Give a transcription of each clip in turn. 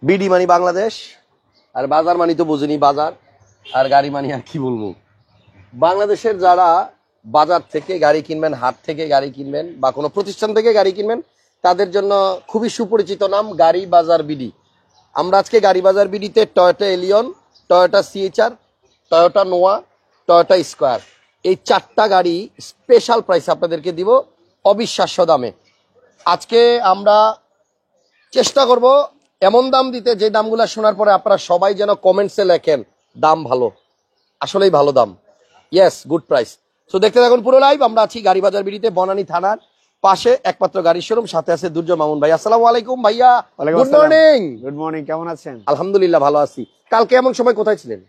BD মানি বাংলাদেশ, আর বাজার মানি তো বুঝিনি বাজার, আর গাড়ি মানি আর কি বলবো। বাংলাদেশের যারা বাজার থেকে গাড়ি কিনবেন, হাট থেকে গাড়ি কিনবেন, বা কোনো প্রতিষ্ঠান থেকে গাড়ি কিনবেন, তাদের জন্য খুবই সুপরিচিত নাম গাড়ি বাজার বিডি। আমরা আজকে গাড়ি বাজার বিডিতে টয়োটা এলিয়ন, টয়োটা সিএচআর, টয়োটা নোয়া, টয়োটা স্কোয়ার, এই 4টা গাড়ি স্পেশাল প্রাইস আপনাদেরকে দিব অবিশ্বাস্য দামে। আজকে আমরা চেষ্টা করব এমন দাম দিতে যে দামগুলো শোনার পরে আপনারা সবাই যেন কমেন্টসে লেখেন দাম ভালো, আসলেই ভালো দাম, ইয়েস গুড প্রাইস। তো দেখতে থাকুন পুরো লাইভ। আমরা আছি গাড়ি বাজার বিডিতে, বনানী থানার পাশে একমাত্র গাড়ির শোরুম, সাথে আছে দুর্জয় মামুন ভাই। আসসালামু আলাইকুম ভাইয়া। Good morning. গুড মর্নিং, কেমন আছেন? আলহামদুলিল্লাহ ভালো আছি। কালকে এমন সময় কোথায় ছিলেন?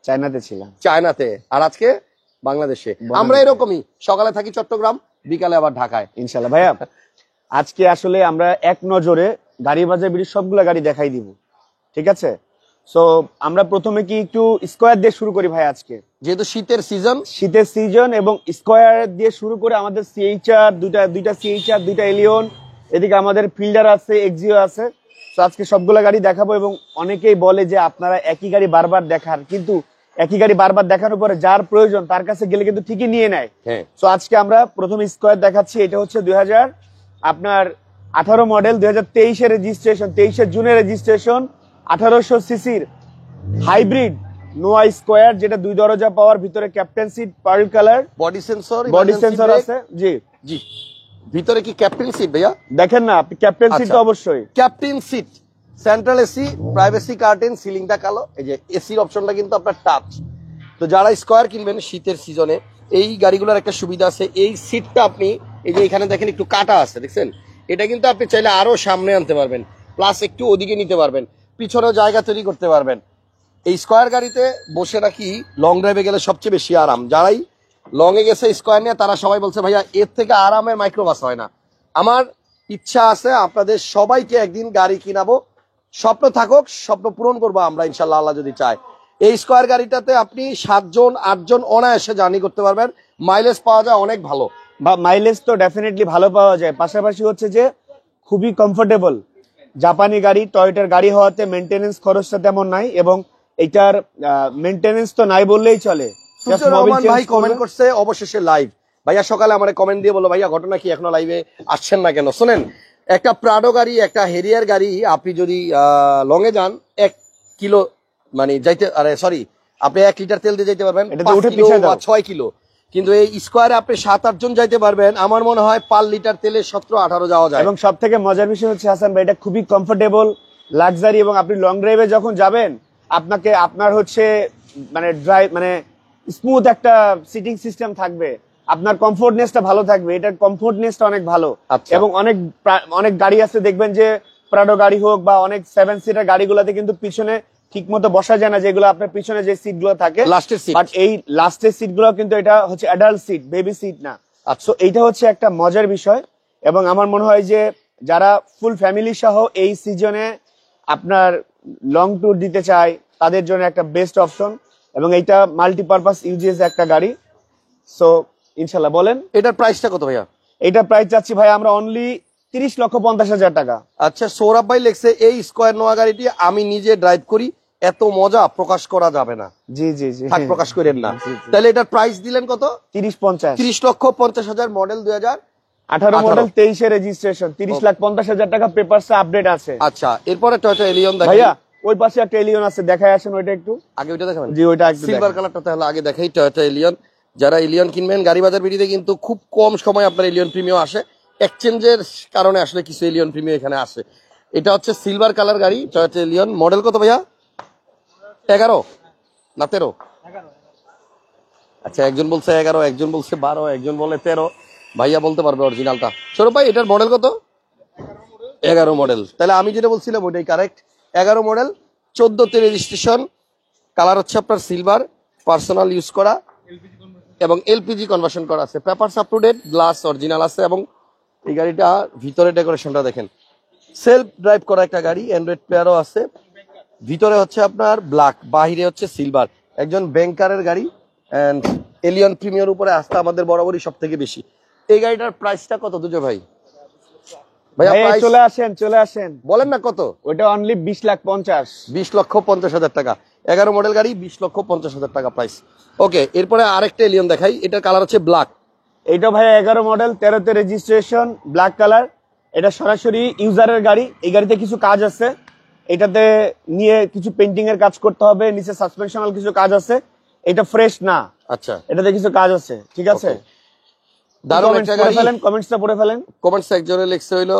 চায়নাতে ছিলাম। চায়নাতে, আর আজকে বাংলাদেশে। আমরা এরকমই, সকালে থাকি চট্টগ্রাম, বিকালে আবার ঢাকায় ইনশাল্লাহ। ভাইয়া আজকে আসলে আমরা এক নজরে গাড়ি বাজার বিড়ির সবগুলা গাড়ি দেখাই দিব, ঠিক আছে? সো আমরা প্রথমে কি একটু স্কোয়ার দিয়ে শুরু করি ভাই আজকে, যেহেতু শীতের সিজন, এবং স্কোয়ার দিয়ে শুরু করে আমাদের সিএইচআর দুইটা সিএইচআর, দুইটা এলিয়ন, এদিকে আমাদের ফিল্ডার আছে, এক্সিও আছে। তো আজকে সবগুলা গাড়ি দেখাবো। এবং অনেকেই বলে যে আপনারা একই গাড়ি বারবার দেখান, কিন্তু একই গাড়ি বারবার দেখানোর পরে যার প্রয়োজন তার কাছে গেলে কিন্তু ঠিকই নিয়ে নেয়। তো আজকে আমরা প্রথম স্কোয়ার দেখাচ্ছি। এটা হচ্ছে 2018 মডেল, 2023-এর রেজিস্ট্রেশন, 23 জুনের রেজিস্ট্রেশন, 1800 সিসির হাইব্রিড নোয়া স্কোয়ার, যেটা 2 দরজা পাওয়ার, ভিতরে captain seat, pearl colour, body sensor আছে। জি জি, ভিতরে কি ক্যাপ্টেন সিট ভাইয়া? দেখেন না, ক্যাপ্টেন সিট তো অবশ্যই captain seat, central AC, privacy curtain, সিলিংটা কালো, এই যে এসির অপশনটা কিন্তু আপনার টাচ। তো যারা স্কোয়ার কিনবেন শীতের সিজনে, এই গাড়িগুলোর একটা সুবিধা আছে, এই সিটটা আপনি এই যে এখানে দেখেন একটু কাটা আছে, দেখছেন? এটা কিন্তু আপনি চাইলে আরো সামনে আনতে পারবেন, প্লাস একটু ওদিকে নিতে পারবেন, পিছনেও জায়গা তৈরি করতে পারবেন। এই স্কোয়ার গাড়িতে বসে নাকি লং ড্রাইভে গেলে সবচেয়ে বেশি আরাম। যারাই লং এ গেছে স্কোয়ার নিয়ে, তারা সবাই বলছে ভাইয়া এর থেকে আরামের মাইক্রোবাস হয় না। আমার ইচ্ছা আছে আপনাদের সবাইকে একদিন গাড়ি কিনাবো, স্বপ্ন থাকুক, স্বপ্ন পূরণ করবো আমরা ইনশাল্লাহ, আল্লাহ যদি চায়। এই স্কোয়ার গাড়িটাতে আপনি 7 জন 8 জন অনায়াসে জার্নি করতে পারবেন, মাইলেজ পাওয়া যায় অনেক ভালো। বা মাইলেজ তো ডেফিনেটলি ভালো পাওয়া যায়, পাশাপাশি হচ্ছে যে খুবই কমফোর্টেবল। জাপানি গাড়ি, টয়োটার গাড়ি হওয়াতে মেইনটেনেন্স খরচটা তেমন নাই, এবং এটার মেইনটেনেন্স তো নাই বললেই চলে। রহমান ভাই কমেন্ট করছে অবশেষে লাইভ। ভাইয়া সকালে আমার কমেন্ট দিয়ে বলো ভাইয়া ঘটনা কি, এখনো লাইভে আসছেন না কেন? শোনেন, একটা প্রাডো গাড়ি, একটা হেরিয়ার গাড়ি, আপনি যদি লং এ যান 1 কিলো মানে যাইতে, আরে সরি, আপনি 1 লিটার তেল দিয়ে যাইতে পারবেন 6 কিলো, কিন্তু এই স্কোয়ারে আপনি 7-8 জন যাইতে পারবেন। আমার মনে হয় 5 লিটার তেলে 17-18 যাওয়া যায়। এবং সব থেকে মজার বিষয় হচ্ছে হাসান ভাই, এটা খুবই কমফোর্টেবল, লাক্সারি, এবং আপনি লং ড্রাইভে যখন যাবেন আপনার হচ্ছে মানে ড্রাইভ মানে স্মুথ একটা সিটিং সিস্টেম থাকবে, আপনার কমফোর্টনেসটা ভালো থাকবে। এটার কমফোর্টনেসটা অনেক ভালো। এবং অনেক গাড়ি আছে দেখবেন যে প্রাডো গাড়ি হোক বা অনেক 7 সিটার গাড়িগুলোতে কিন্তু পিছনে ঠিক মতো বসা যায় না, যেগুলো আপনার পিছনে যে সিট গুলো থাকে লাস্টের সিট, বাট এই লাস্টের সিট গুলো কিন্তু এটা হচ্ছে অ্যাডাল্ট সিট, বেবি সিট না। সো এইটা হচ্ছে একটা মজার বিষয়। এবং আমার মনে হয় যে যারা ফুল ফ্যামিলি সহ এই সিজনে আপনার লং ট্যুর দিতে চায়, তাদের জন্য একটা বেস্ট অপশন। এবং এইটা মাল্টিপারপাস ইউজেস একটা গাড়ি। সো ইনশাল্লাহ বলেন এটার প্রাইসটা কত ভাইয়া? এটার প্রাইস যাচ্ছি ভাই আমরা অনলি 30,50,000 টাকা। আচ্ছা, সৌরভ ভাই লেখছে এই স্কোয়ার নোয়া গাড়িটি আমি নিজে ড্রাইভ করি, এত মজা প্রকাশ করা যাবে না। জি জি জি, থাক, প্রকাশ করেন না। তাহলে এটার প্রাইস দিলেন কত? 30,50,000 মডেল, 2018 মডেল, 23 রেজিস্ট্রেশন, 30,50,000 টাকা পেপারস আপডেট আছে। আচ্ছা, এরপরে টয়োটা এলিয়ন দেখাই ভাইয়া। ওই পাশে একটা এলিয়ন আছে, দেখাই আসেন ওইটা একটু আগে। ওইটা দেখাবেন? জি, ওইটা একটু সিলভার কালারটা তাহলে আগে দেখাই। টয়োটা এলিয়ন, যারা এলিয়ন কিনবেন, গাড়ি বাজার বিডিতে কিন্তু খুব কম সময় আপনার এলিয়ন প্রিমিয়াম আসে, এক্সচেঞ্জের কারণে আসলে কিছু এলিয়ন প্রিমিয়াম এখানে আসে। এটা হচ্ছে সিলভার কালার গাড়ি, টয়োটা এলিয়ন। মডেল কত ভাইয়া? 11 না 13? আচ্ছা, একজন বলছে 11, একজন বলছে 12, একজন বলে 13। ভাইয়া বলতে পারবে অরিজিনালটা। সৌরভ ভাই এটার মডেল কত? 11 মডেল। তাহলে আমি যেটা বলছিলাম ওইটাই কারেক্ট, 11 মডেল, 14তে রেজিস্ট্রেশন, কালার হচ্ছে আপনার সিলভার, পার্সোনাল ইউজ করা এবং এলপিজি কনভার্সন করা আছে, papers up to date, glass original আছে। এবং এই গাড়িটা ভিতরে ডেকোরেশনটা দেখেন, সেলফ ড্রাইভ করা একটা গাড়ি, অ্যান্ড্রয়েড প্লেয়ারও আছে। ভিতরে হচ্ছে আপনার ব্ল্যাক, বাহিরে হচ্ছে সিলভার, একজন ব্যাংকারের গাড়ি। এন্ড এলিয়ন প্রিমিয়ার উপরে আস্থা আমাদের বরাবরই সব থেকে বেশি। এই গাড়িটার প্রাইসটা কত দুজো ভাই? ভাইয়া ভাই প্রাইস চলে আসেন বলেন না কত? ওইটা অনলি 20,50,000 20,50,000 টাকা, 11 মডেল গাড়ি, 20,50,000 টাকা প্রাইস। ওকে, এরপরে আরেকটা এলিয়ন দেখাই, এটার কালার হচ্ছে ব্ল্যাক। এইটা ভাই 11 মডেল, 13তে রেজিস্ট্রেশন, ব্ল্যাক কালার। এটা সরাসরি ইউজারের গাড়ি। এই গাড়িতে কিছু কাজ আছে, এটাতে নিয়ে কিছু পেন্টিং এর কাজ করতে হবে, নিচে সাসপেনশনাল কিছু কাজ আছে। এটা ফ্রেশ না, আচ্ছা, এটাতে কিছু কাজ আছে, ঠিক আছে। দারুণ একটা গাড়ি। কমেন্টসটা পড়ে ফেলেন। কমেন্টস একজনে লিখছে হইলো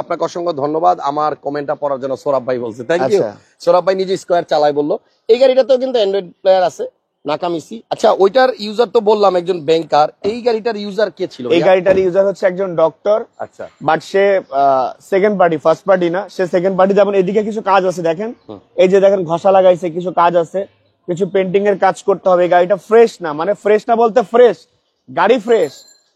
আপনাকে অসংখ্য ধন্যবাদ আমার কমেন্টটা পড়ার জন্য। সৌরভ ভাই বলছে থ্যাংক ইউ। আচ্ছা। সৌরভ ভাই নিজে স্কোয়ার চালায় বললো। এই গাড়িটাতেও কিন্তু অ্যান্ড্রয়েড প্লেয়ার আছে, নাকামিসি। আচ্ছা, ওইটার ইউজার তো বললাম একজন ব্যাংকার, এই গাড়িটার ইউজার কে ছিল? এই গাড়িটার ইউজার হচ্ছে একজন ডক্টর। আচ্ছা, but say second party, first party না, সে সেকেন্ড পার্টি। যেমন এদিকে কিছু কাজ আছে দেখেন, এই যে দেখেন ঘষা লাগাইছে, কিছু কাজ আছে, কিছু পেন্টিং এর কাজ করতে হবে। এই গাড়িটা ফ্রেশ না, মানে ফ্রেশ না বলতে ফ্রেশ, গাড়ি ফ্রেশ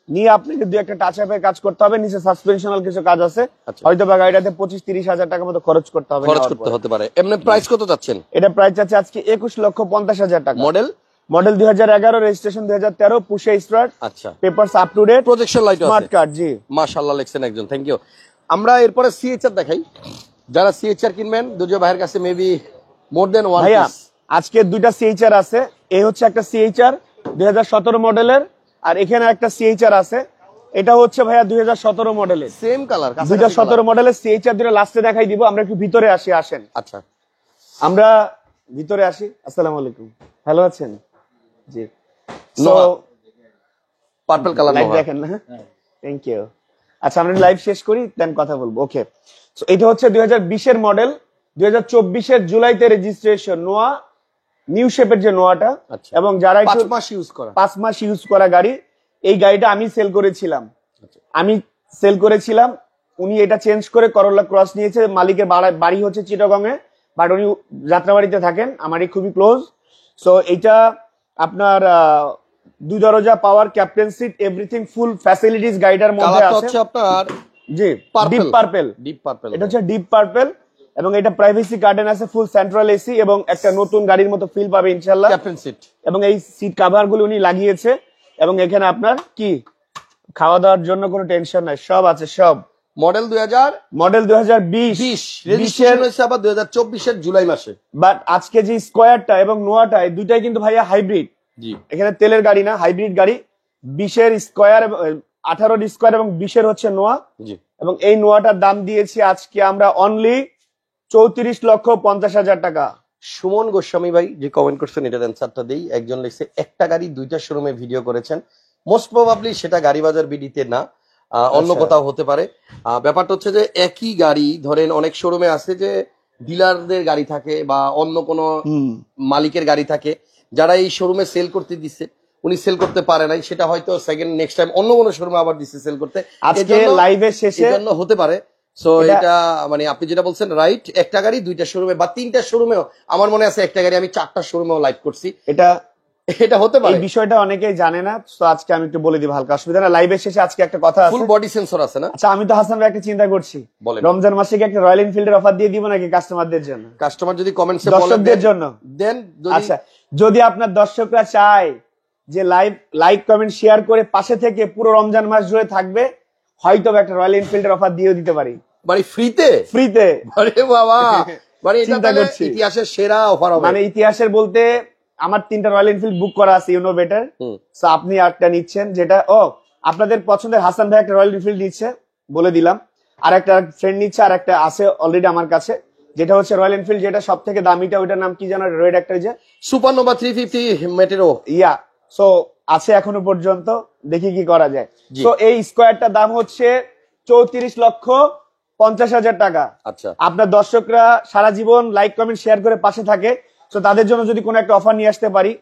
নিয়ে আপনাকে দু একটা টাচ আপের কাজ করতে হবে, নিচে সাসপেনশনাল কিছু কাজ আছে। আচ্ছা। হয়তো বা গাড়িটাতে 25-30 হাজার টাকা মতো খরচ করতে হবে, খরচ করতে হতে পারে। এমনি প্রাইস কত যাচ্ছেন? এটা প্রাইস আছে আজকে 21,50,000 টাকা। Model model 2011, registration 2013, push start, আচ্ছা, papers up to date, projection light আছে, স্মার্ট কার্ড। জি, মাশাআল্লাহ লিখছেন একজন, থ্যাংক ইউ। আমরা এরপরে সিএইচআর দেখাই। যারা সিএইচআর কিনবেন, দুজো ভাইয়ের কাছে মেবি মোর দেন ওয়ান ভাইয়া পিস। আজকে দুইটা সিএইচআর আছে। এই হচ্ছে একটা সিএইচআর 2017 মডেলের, আর এখানে একটা সিএইচআর আছে, এটা হচ্ছে ভাইয়া 2017 মডেলের। সেম কালার, 2017 মডেলের সিএইচআর দুটো লাস্টে দেখাই দিব। আমরা একটু ভিতরে আসি, আসেন আচ্ছা, আমরা ভিতরে আসি। আসসালামু আলাইকুম, ভালো আছেন? জি। সো পার্পল কালার লাইভ দেখেন না, থ্যাংক ইউ। আচ্ছা, আমরা লাইভ শেষ করি, দেন কথা বলবো। ওকে, সো এটা হচ্ছে 2020 এর মডেল, 2024 এর জুলাইতে রেজিস্ট্রেশন, নোয়া নিউ শেপের যে নোয়াটা। আচ্ছা। এবং যারা 5 মাস ইউজ করা, 5 মাস ইউজ করা গাড়ি। এই গাড়িটা আমি সেল করেছিলাম, উনি এটা চেঞ্জ করে করোলা ক্রস নিয়েছে। মালিকের বাড়ি হচ্ছে চিটাগং এ, বাট উনি যাত্রাবাড়িতে থাকেন, আমারই খুবই ক্লোজ। সো এইটা আপনার 2 দরজা, power, captain seat, everything full facilities গাড়িটার মধ্যে কালারটা আছে। হচ্ছে আপনার জি, ডিপ পার্পল। ডিপ পার্পল, এটা হচ্ছে ডিপ পার্পল, এবং এটা প্রাইভেসি গার্ডেন আছে, ফুল সেন্ট্রাল এসি, এবং একটা নতুন গাড়ির মতো ফিল পাবে ইনশাআল্লাহ। ক্যাপ্টেন সিট, এবং এই সিট কভার গুলো উনি লাগিয়েছে, এবং এখানে আপনার কি খাওয়া দাওয়ার জন্য কোনো টেনশন নাই, সব আছে সব। মডেল 2020, রেজিস্ট্রেশন হয়েছে আবার 2024 এর জুলাই মাসে। বাট আজকে যে স্কোয়ারটা এবং নোয়াটা, এই দুইটাই কিন্তু ভাইয়া হাইব্রিড। জি, এখানে তেলের গাড়ি না, হাইব্রিড গাড়ি। 20 এর স্কোয়ার, 18 স্কোয়ার এবং 20 এর হচ্ছে নোয়া। জি, এবং এই নোয়াটার দাম দিয়েছি আজকে আমরা অনলি 34,50,000 টাকা। সুমন গোস্বামী ভাই যে কমেন্ট করছেন, এটার অ্যান্সারটা দেই। একজন লিখছে একটা গাড়ি দুইটা শোরুমে ভিডিও করেছেন, মোস্ট প্রবাবলি সেটা গাড়ি বাজার বিডিতে না, অন্য কোথাও হতে পারে। ব্যাপারটা হচ্ছে যে একই গাড়ি ধরেন অনেক শোরুমে আছে যে ডিলারদের গাড়ি থাকে বা অন্য কোনো মালিকের গাড়ি থাকে, যারা এই শোরুমে সেল করতে দিচ্ছে, উনি সেল করতে পারে নাই, সেটা হয়তো সেকেন্ড নেক্সট টাইম অন্য কোনো শোরুমে আবার দিচ্ছে সেল করতে। আজকে লাইভের শেষে জন্য হতে পারে। সো এটা মানে আপনি যেটা বলছেন রাইট, একটা গাড়ি দুইটা শোরুমে বা তিনটা শোরুমেও, আমার মনে আছে একটা গাড়ি আমি 4টা শোরুমেও লাইভ করছি, এটা হতে পারে। এই বিষয়টা অনেকেই জানে না, তো আজকে আমি একটু বলে দিব, হালকা অসুবিধা না। লাইভের শেষে আজকে একটা কথা আছে, ফুল বডি সেন্সর আছে না? আচ্ছা, আমি তো হাসান ভাই একটা চিন্তা করছি, বলেন। রমজান মাসে কি একটা রয়্যাল এনফিল্ডের অফার দিয়ে দিব নাকি কাস্টমারদের জন্য? কাস্টমার যদি কমেন্টসে বলে দর্শকদের জন্য দেন। আচ্ছা, যদি আপনার দর্শকরা চায় যে লাইক কমেন্ট শেয়ার করে পাশে থেকে পুরো রমজান মাস জুড়ে থাকবে, হয়তো একটা রয়্যাল এনফিল্ডের অফার দিয়ে দিতে পারি, মানে ফ্রিতে। আরে বাবা, মানে এটা তাহলে ইতিহাসের সেরা অফার হবে। মানে ইতিহাসের বলতে আমার 3টা রয়্যাল এনফিল্ড বুক করা আছে, ইউনো বেটার। সো আপনি একটা নিচ্ছেন, যেটা আপনাদের পছন্দের। হাসান ভাই একটা রয়্যাল এনফিল্ড নিচ্ছে বলে দিলাম, আর একটা ফ্রেন্ড নিচ্ছে, আর একটা আছে অলরেডি আমার কাছে, যেটা হচ্ছে রয়্যাল এনফিল্ড, যেটা সব থেকে দামিটা, ওইটার নাম কি জানো, রেড একটা, যে সুপারনোভা 350 মেটেরো। ইয়া, সো আছে এখনো পর্যন্ত, দেখি কি করা যায়। সো এই স্কোয়ারটার দাম হচ্ছে 34,50,000 টাকা। আচ্ছা, আপনার দর্শকরা সারা জীবন লাইক কমেন্ট শেয়ার করে পাশে থাকে, তো তাদের জন্য যদি কোনো একটা অফার নিয়ে আসতে পারি,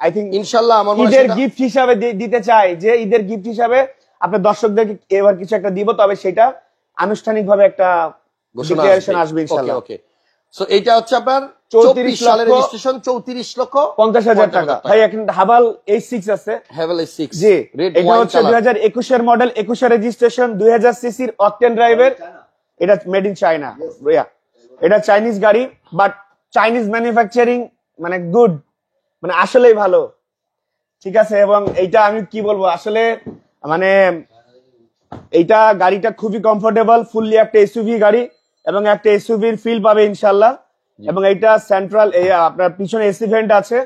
আই থিঙ্ক ইনশাআল্লাহ আমার ঈদের গিফট হিসাবে দিতে চাই, যে ঈদের গিফট হিসাবে আপনার দর্শকদেরকে এবার কিছু একটা দিব, তবে সেটা আনুষ্ঠানিকভাবে একটা ডিক্লারেশন আসবে ইনশাআল্লাহ। ওকে, সো এইটা হচ্ছে আপনার 34 সালের রেজিস্ট্রেশন, 34,50,000 টাকা। ভাই এখন হাভাল H6 আছে, হাভাল H6, জি, এটা হচ্ছে 2021 এর মডেল, 21 এর রেজিস্ট্রেশন, 2000 সিসির অকটেন ড্রাইভের। এটা মেড ইন চায়না, এটা চাইনিজ গাড়ি, বাট চাইনিজ ম্যানুফ্যাকচারিং, মানে গুড, মানে আসলেই ভালো, ঠিক আছে। এবং এইটা আমি কি বলবো, আসলে মানে এইটা গাড়িটা খুবই কমফোর্টেবল, ফুললি একটা এসইউভি গাড়ি এবং একটা এসইউভির ফিল পাবে ইনশাল্লাহ। এবং এইটা সেন্ট্রাল আপনার পিছনে এসি ভেন্ট আছে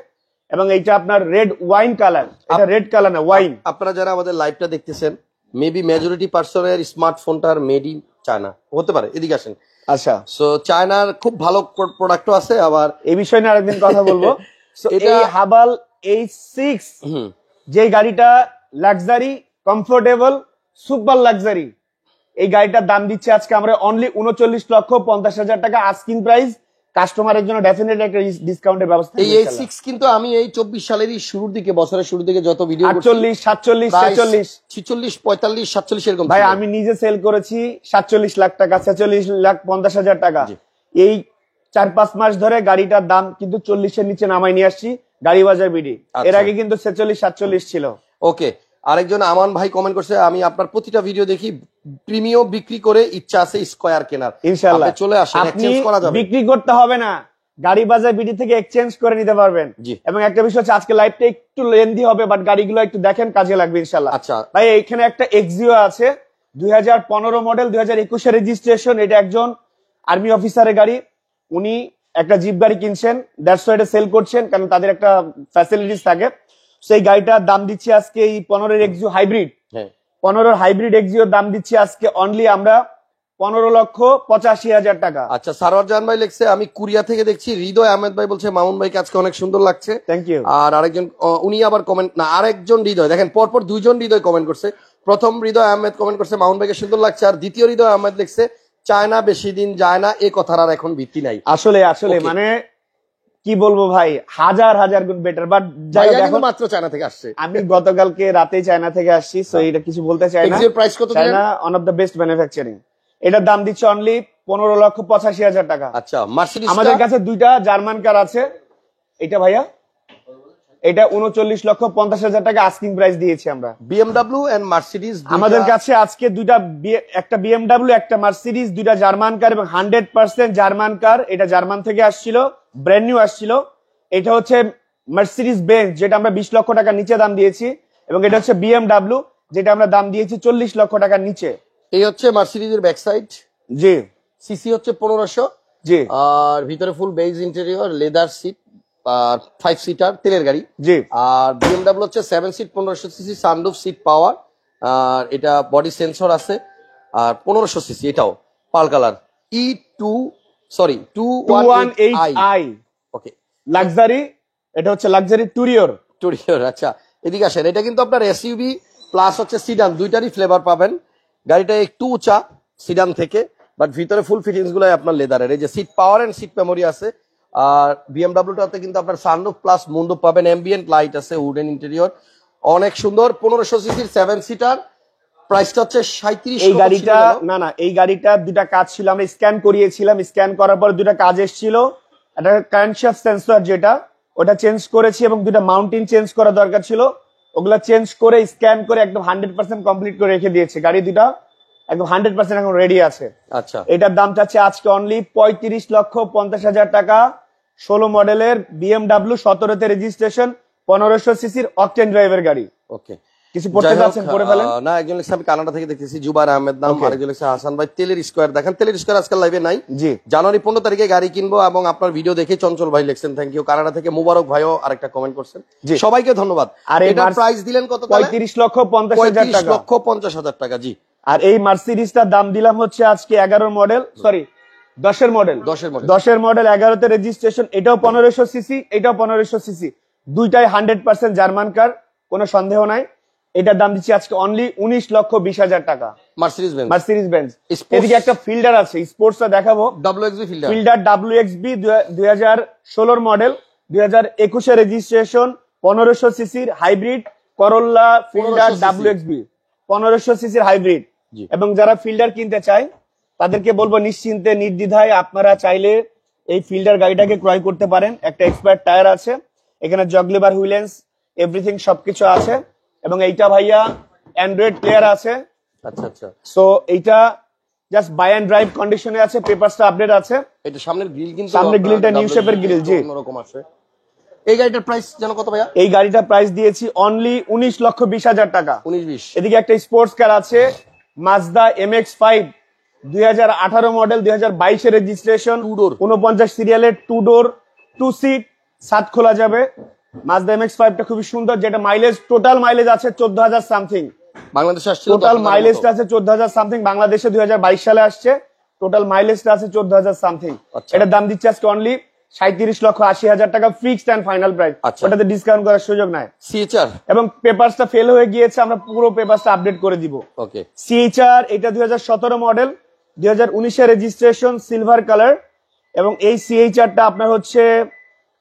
এবং এইটা আপনার রেড ওয়াইন কালার, এটা রেড কালার না ওয়াইন। আপনারা যারা আমাদের লাইভটা দেখতেছেন মেবি মেজরিটি পার্সনের স্মার্টফোনটার মেড ইন চায়না হতে পারে, এদিকে আসেন। আচ্ছা, সো চায়নার খুব ভালো প্রোডাক্টও আছে, আবার এই বিষয় নিয়ে আরেকদিন কথা বলবো। এটা এই হাবাল H6 যে গাড়িটা লাক্সারি, কমফোর্টেবল, সুপার লাক্সারি, এই গাড়িটার দাম দিচ্ছে আজকে আমরা অনলি 39,50,000 টাকা আস্কিং প্রাইস। কাস্টমারের জন্য ডেফিনেটলি একটা ডিসকাউন্টের ব্যবস্থা। এই H6 কিন্তু আমি এই 24 সালেরই শুরুর দিকে, বছরের শুরুর দিকে যত ভিডিও 48, 47, 46, 46, 45, 47 এরকম ভাই আমি নিজে সেল করেছি 47 লাখ টাকা, 46,50,000 টাকা। এই 4-5 মাস ধরে গাড়িটার দাম কিন্তু 40-এর নিচে নামাই নিয়ে আসছি গাড়ি বাজার বিডি। এর আগে কিন্তু 46-47 ছিল। ওকে, আরেকজন আমান ভাই কমেন্ট করছে, আমি আপনার প্রতিটা ভিডিও দেখি, প্রিমিয়াম বিক্রি করে ইচ্ছা আছে স্কয়ার কেনার। ইনশাআল্লাহ চলে আসেন, এক্সচেঞ্জ করা যাবে, বিক্রি করতে হবে না, গাড়ি বাজার বিডি থেকে এক্সচেঞ্জ করে নিতে পারবেন। এবং একটা বিষয় হচ্ছে আজকে লাইভটা একটু লেন্দি হবে, বাট গাড়িগুলো একটু দেখেন, কাজে লাগবে ইনশাআল্লাহ। আচ্ছা ভাই এখানে একটা এক্সিও আছে 2015 মডেল, 2021 রেজিস্ট্রেশন। এটা একজন আর্মি অফিসারের গাড়ি, উনি একটা জিপ গাড়ি কিনছেন, দ্যাটস ওয়াই এটা সেল করছেন, কারণ তাদের একটা ফ্যাসিলিটিস থাকে। সেই গাড়িটার দাম দিচ্ছি আজকে এই 15 এক্সিও হাইব্রিড, 15 হাইব্রিড এক্সিওর দাম দিচ্ছি আজকে অনলি আমরা 15,85,000 টাকা। আচ্ছা, সারোয়ার জাহান ভাই লিখছে, আমি কুরিয়া থেকে দেখছি। হৃদয় আহমেদ ভাই বলছে মামুন ভাইকে আজকে অনেক সুন্দর লাগছে, থ্যাংক ইউ। আর আরেকজন উনি আবার কমেন্ট, না আরেকজন হৃদয়, দেখেন পরপর দুইজন হৃদয় কমেন্ট করছে। প্রথম হৃদয় আহমেদ কমেন্ট করছে মামুন ভাইকে সুন্দর লাগছে, আর দ্বিতীয় হৃদয় আহমেদ লিখছে চায়না বেশি দিন যায় না, এ কথার আর এখন ভিত্তি নাই। আসলে মানে কি বলবো ভাই, হাজার হাজার গুণ বেটার। বাট যাই হোক, মাত্র চায়না থেকে আসছে, আমি গতকালকে রাতে চায়না থেকে আসছি, সো এটা কিছু বলতে চাই না। প্রাইস কত? China one of the best manufacturing. এটার দাম দিচ্ছে অনলি 15,85,000 টাকা। আচ্ছা, মার্সিডিজ আমাদের কাছে দুইটা জার্মান কার আছে। এটা ভাইয়া, এটা 39,50,000 টাকা আস্কিং প্রাইস দিয়েছি আমরা। BMW এন্ড মার্সিডিজ আমাদের কাছে আজকে দুইটা, একটা BMW, একটা মার্সিডিজ, দুইটা জার্মান কার এবং 100% জার্মান কার। এটা জার্মান থেকে আসছিল, ব্র্যান্ড নিউ আসছিল। এটা হচ্ছে মার্সিডিজ বেঞ্জ, যেটা আমরা 20 লক্ষ টাকা নিচে দাম দিয়েছি, এবং এটা হচ্ছে BMW, যেটা আমরা দাম দিয়েছি 40 লক্ষ টাকার নিচে। এই হচ্ছে মার্সিডিজের ব্যাক সাইড, জি। সিসি হচ্ছে 1500, জি। আর ভিতরে full beige interior, leather seat, আর 5 সিটার তেলের গাড়ি। জি। আর BMW হচ্ছে 7 seat, 1500 CC, sunroof, seat power, আর এটা বডি সেন্সর আছে, আর 1500 সিসি, এটাও পাল কালার, E218i। ওকে, লাক্সারি, এটা হচ্ছে লাক্সারি টুরিওর। আচ্ছা এদিকে আসেন, এটা কিন্তু আপনার এসইউভি প্লাস হচ্ছে সিডান, দুইটারই ফ্লেভার পাবেন। গাড়িটা একটু উঁচা সিডান থেকে, বাট ভিতরে ফুল ফিটিংস গুলো আপনার লেদারের। এই যে seat power and seat memory আছে। আর BMW-টাতে কিন্তু আপনার সানরুফ প্লাস মুনরুফ পাবেন, অ্যাম্বিয়েন্ট লাইট আছে, উডেন ইন্টেরিয়র, অনেক সুন্দর। 1500 সিসির 7 সিটার, প্রাইসটা হচ্ছে 37। এই গাড়িটা না, এই গাড়িটা দুটা কাজ ছিল, আমরা স্ক্যান করিয়েছিলাম, স্ক্যান করার পর দুটা কাজ এসেছিল। একটা কারেন্ট শাফট সেন্সর যেটা, ওটা চেঞ্জ করেছি, এবং দুটা মাউন্টিন চেঞ্জ করা দরকার ছিল, ওগুলা চেঞ্জ করে স্ক্যান করে একদম 100% কমপ্লিট করে রেখে দিয়েছে। গাড়ি দুটা একদম 100% এখন রেডি আছে। আচ্ছা, এটার দাম চাচ্ছে আজকে অনলি 35,50,000 টাকা। 16 মডেলের BMW, 17-তে রেজিস্ট্রেশন, 1500 সিসির অকটেন ড্রাইভের গাড়ি। ওকে, কিছু পড়তে যাচ্ছেন, পড়ে ফেলেন। না, একজন লিখছে আমি কানাডা থেকে দেখতেছি, জুবাইর আহমেদ নাম। আরেকজন লিখছে হাসান ভাই তেলের স্কয়ার দেখেন। তেলের স্কয়ার আজকাল লাইভে নাই। জি, জানুয়ারি 15 তারিখে গাড়ি কিনবো, এবং আপনার ভিডিও দেখে চঞ্চল ভাই লিখছেন, থ্যাংক ইউ। কানাডা থেকে মুবারক ভাইও আরেকটা কমেন্ট করছেন, সবাইকে ধন্যবাদ। আর এটার প্রাইস দিলেন কত? 35,50,000 টাকা। 35,50,000 টাকা। জি। আর এই মার্সিডিজটার দাম দিলাম হচ্ছে আজকে 11 মডেল, সরি 10-এর মডেল, 10-এর মডেল, 11-তে রেজিস্ট্রেশন। এটাও 1500 সিসি, এটাও 1500 সিসি, দুইটাই 100% জার্মান কার, কোনো সন্দেহ নাই। এটার দাম দিচ্ছি আজকে অনলি 19,20,000 টাকা। Mercedes Benz. এদিকে একটা ফিল্ডার আছে, স্পোর্টসটা দেখাবো। WXB fielder WXB 2016 model, 2021 registration, 1500 সিসির হাইব্রিড করোলা ফিল্ডার WXB, 1500 সিসির হাইব্রিড। এবং যারা ফিল্ডার কিনতে চায় তাদেরকে বলবো নিশ্চিন্তে নির্দ্বিধায় আপনারা চাইলে এই ফিল্ডার গাড়িটাকে ক্রয় করতে পারেন। একটা এক্সপায়ার টায়ার আছে, এখানে জগলেবার হুইলেন্স এভরিথিং সবকিছু আছে, এবং এইটা ভাইয়া অ্যান্ড্রয়েড প্লেয়ার আছে। আচ্ছা আচ্ছা, সো এইটা জাস্ট বাই এন্ড ড্রাইভ কন্ডিশনে আছে, পেপারসটা আপডেট আছে। এটা সামনের গ্রিল, কিন্তু সামনের গ্রিলটা নিউ শেপের গ্রিল। জি, অন্যরকম আছে। এই গাড়িটার প্রাইস জানো কত ভাইয়া? এই গাড়িটার প্রাইস দিয়েছি অনলি 19,20,000 টাকা। 19-20। এদিকে একটা স্পোর্টস কার আছে Mazda MX-5 2018 model 2022 registration, Two door। 49 সিরিয়ালের 2 ডোর 2 সিট, সাত খোলা যাবে। মাজদা MX-5 টা খুবই সুন্দর, যেটা মাইলেজ টোটাল মাইলেজ আছে 14,000 সামথিং। বাংলাদেশে আসছে টোটাল মাইলেজটা আছে 14,000 সামথিং, বাংলাদেশে 2022 সালে আসছে। টোটাল মাইলেজটা আছে 14,000 সামথিং। আচ্ছা। এটার দাম দিচ্ছে আজকে অনলি 37,80,000 টাকা, ফিক্সড এন্ড ফাইনাল প্রাইস। আচ্ছা। ওটাতে ডিসকাউন্ট করার সুযোগ নাই। সিএচআর, এবং পেপারসটা ফেল হয়ে গিয়েছে, আমরা পুরো পেপারসটা আপডেট করে দিব। ওকে। সিএইচআর এটা 2017 মডেল, 2019 রেজিস্ট্রেশন, সিলভার কালার। এবং এই সিএইচআরটা আপনার হচ্ছে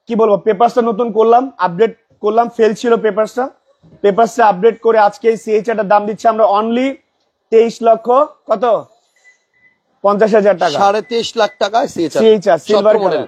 কি বলবো, পেপারসটা নতুন করলাম, আপডেট করলাম, ফেল ছিল পেপারসটা আপডেট করে আজকে এই সিএইচআরটার দাম দিচ্ছে আমরা অনলি 23,50,000 টাকা। 23.5 লাখ টাকায় C-HR silver model,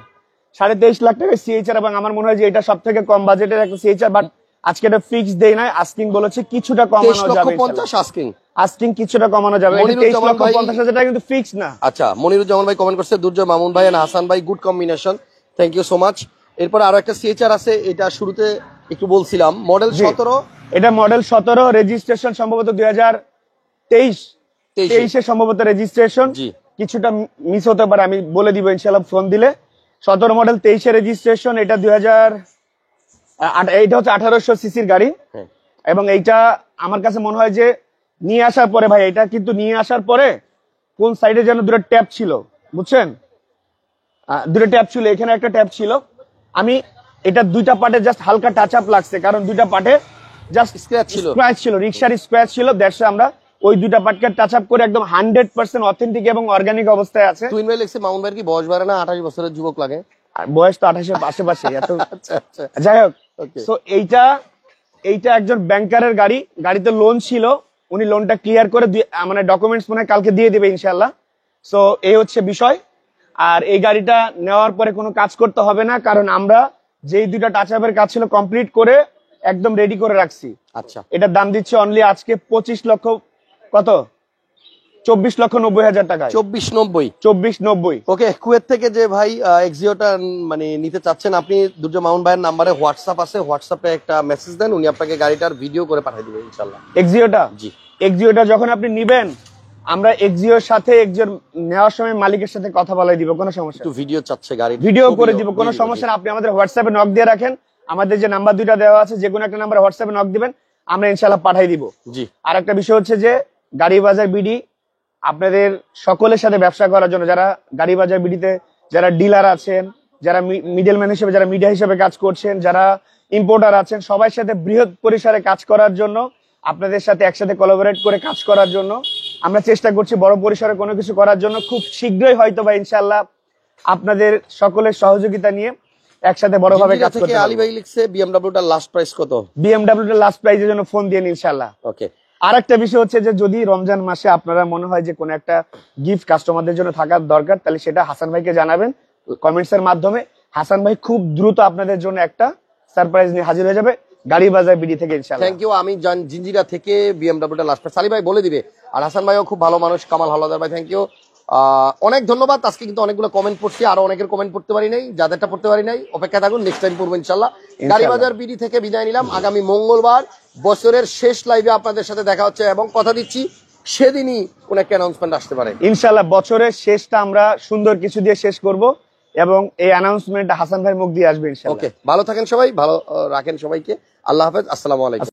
colour 23.5 lakh টাকা সিএইচআর। এবং আমার মনে হয় যে এটা সব থেকে কম বাজেটের একটা সিএইচআর, বাট আজকে এটা ফিক্স দেই নাই, আস্কিং বলেছে কিছুটা কমানো যাবে। 23,50,000 আস্কিং, আস্কিং কিছুটা কমানো যাবে। এটা মনিরুজ্জামান ভাই- 23,50,000 টাকা কিন্তু ফিক্স না। আচ্ছা। মনিরুজ্জামান ভাই কমেন্ট করছে, দুর্জয় মামুন ভাই এন্ড হাসান ভাই, good combination, thank you so much. এরপর আরো একটা সিএচআর আছে, এটা শুরুতে একটু বলছিলাম, মডেল জি। 17, এটা মডেল 17, রেজিস্ট্রেশন সম্ভবত 2023 সম্ভবত রেজিস্ট্রেশন। জি। কিছুটা মিস হতে পারে, আমি বলে দিব ইনশাআল্লাহ ফোন দিলে। 17 মডেল 23 রেজিস্ট্রেশন, এটা 2000, এটা হচ্ছে 1800 সিসির গাড়ি। হ্যাঁ। এবং এইটা আমার কাছে মনে হয় যে নিয়ে আসার পরে, ভাই এটা কিন্তু নিয়ে আসার পরে কোন সাইডে যেন দুটো ট্যাপ ছিল, বুঝছেন, দুটো ট্যাপ ছিল, এখানে একটা ট্যাপ ছিল। আমি এটা দুইটা পার্টে জাস্ট হালকা টাচ আপ লাগছে, কারণ দুইটা পার্টে জাস্ট স্ক্র্যাচ ছিল, স্ক্র্যাচ ছিল, রিক্সার স্ক্র্যাচ ছিল। দ্যাটস আমরা ওই দুইটা পার্টকে টাচ আপ করে একদম 100% অথেন্টিক এবং অর্গানিক অবস্থায় আছে। টুইন ভাই লিখছে মামুন ভাইয়ের কি বয়স বাড়ে না, 28 বছরের যুবক লাগে। আর বয়স তো 28-এর আশেপাশে এত। আচ্ছা আচ্ছা, যাই হোক, ওকে। সো এইটা একজন ব্যাংকারের গাড়ি, গাড়িতে লোন ছিল, উনি লোনটা ক্লিয়ার করে মানে ডকুমেন্টস মনে হয় কালকে দিয়ে দিবে ইনশাআল্লাহ। সো এই হচ্ছে বিষয়। আর এই গাড়িটা নেওয়ার পরে কোনো কাজ করতে হবে না, কারণ আমরা যেই দুইটা টাচ আপের কাজ ছিল কমপ্লিট করে একদম রেডি করে রাখছি। আচ্ছা। এটার দাম দিচ্ছে অনলি আজকে 25 লক্ষ, কত, 24,90,000 টাকায়। 24.90। ওকে। কুয়েত থেকে যে ভাই এক্সিওটা মানে নিতে চাচ্ছেন, আপনি দুর্জয় মামুন ভাইয়ের নাম্বারে হোয়াটসঅ্যাপ আছে, হোয়াটসঅ্যাপে একটা মেসেজ দেন, উনি আপনাকে গাড়িটার ভিডিও করে পাঠিয়ে দিবেন ইনশাআল্লাহ। জি, এক্সিওটা যখন আপনি নিবেন, আমরা এক্সিওর সাথে নেওয়ার সময় মালিকের সাথে কথা বলাই দিব, কোনো সমস্যা একটু ভিডিও চাচ্ছে গাড়ি, ভিডিও করে দিব, কোনো সমস্যা না। আপনি আমাদের হোয়াটসঅ্যাপে নক দিয়ে রাখেন, আমাদের যে নাম্বার দুইটা দেওয়া আছে, যে কোনো একটা নাম্বারে হোয়াটসঅ্যাপে নক দিবেন, আমরা ইনশাআল্লাহ পাঠিয়ে দিব। জি। আর একটা বিষয় হচ্ছে যে গাড়ি বাজার বিডি আপনাদের সকলের সাথে ব্যবসা করার জন্য, যারা গাড়ি বাজার বিডিতে যারা ডিলার আছেন, যারা মিডলম্যান হিসেবে, যারা মিডিয়া হিসেবে কাজ করছেন, যারা ইম্পোর্টার আছেন, সবার সাথে বৃহৎ পরিসরে কাজ করার জন্য, আপনাদের সাথে একসাথে কোলাবোরেট করে কাজ করার জন্য আমরা চেষ্টা করছি, বড় পরিসরে কোনো কিছু করার জন্য। খুব শীঘ্রই হয়তো বা ইনশাআল্লাহ আপনাদের সকলের সহযোগিতা নিয়ে একসাথে বড়ভাবে কাজ করতে আলী ভাই লিখছে বিএমডব্লিউটার লাস্ট প্রাইস কত? বিএমডব্লিউটার লাস্ট প্রাইসের জন্য ফোন দিয়ে ইনশাআল্লাহ। ওকে। আর একটা বিষয় হচ্ছে যে যদি রমজান মাসে আপনারা মনে হয় যে কোনো একটা গিফট কাস্টমারদের জন্য থাকার দরকার, তাহলে সেটা হাসান ভাইকে জানাবেন কমেন্টস এর মাধ্যমে। হাসান ভাই খুব দ্রুত আপনাদের জন্য একটা সারপ্রাইজ নিয়ে হাজির হয়ে যাবে গাড়ি বাজার বিডি থেকে ইনশাআল্লাহ। Thank you. আমি জিঞ্জিরা থেকে বিএমডব্লিউটার লাস্ট প্রাইস আলী ভাই বলে দিবে, আর হাসান ভাইও খুব ভালো মানুষ, কামাল হাওলাদার ভাই, থ্যাংক ইউ, অনেক ধন্যবাদ। আজকে কিন্তু অনেকগুলো কমেন্ট পড়ছি, আরো অনেকের কমেন্ট পড়তে পারি নাই, যাদেরটা পড়তে পারি নাই অপেক্ষা থাকুন, নেক্সট টাইম পড়বো ইনশাআল্লাহ। গাড়ি বাজার বিডি থেকে বিদায় নিলাম। আগামী মঙ্গলবার বছরের শেষ লাইভে আপনাদের সাথে দেখা হচ্ছে, এবং কথা দিচ্ছি সেদিনই কোন একটা অ্যানাউন্সমেন্ট আসতে পারে ইনশাআল্লাহ। বছরের শেষটা আমরা সুন্দর কিছু দিয়ে শেষ করব, এবং এই অ্যানাউন্সমেন্টটা হাসান ভাইয়ের মুখ দিয়ে আসবে ইনশাআল্লাহ। ওকে। ভালো থাকেন সবাই, ভালো রাখেন সবাইকে, আল্লাহ হাফেজ, আসসালামু আলাইকুম।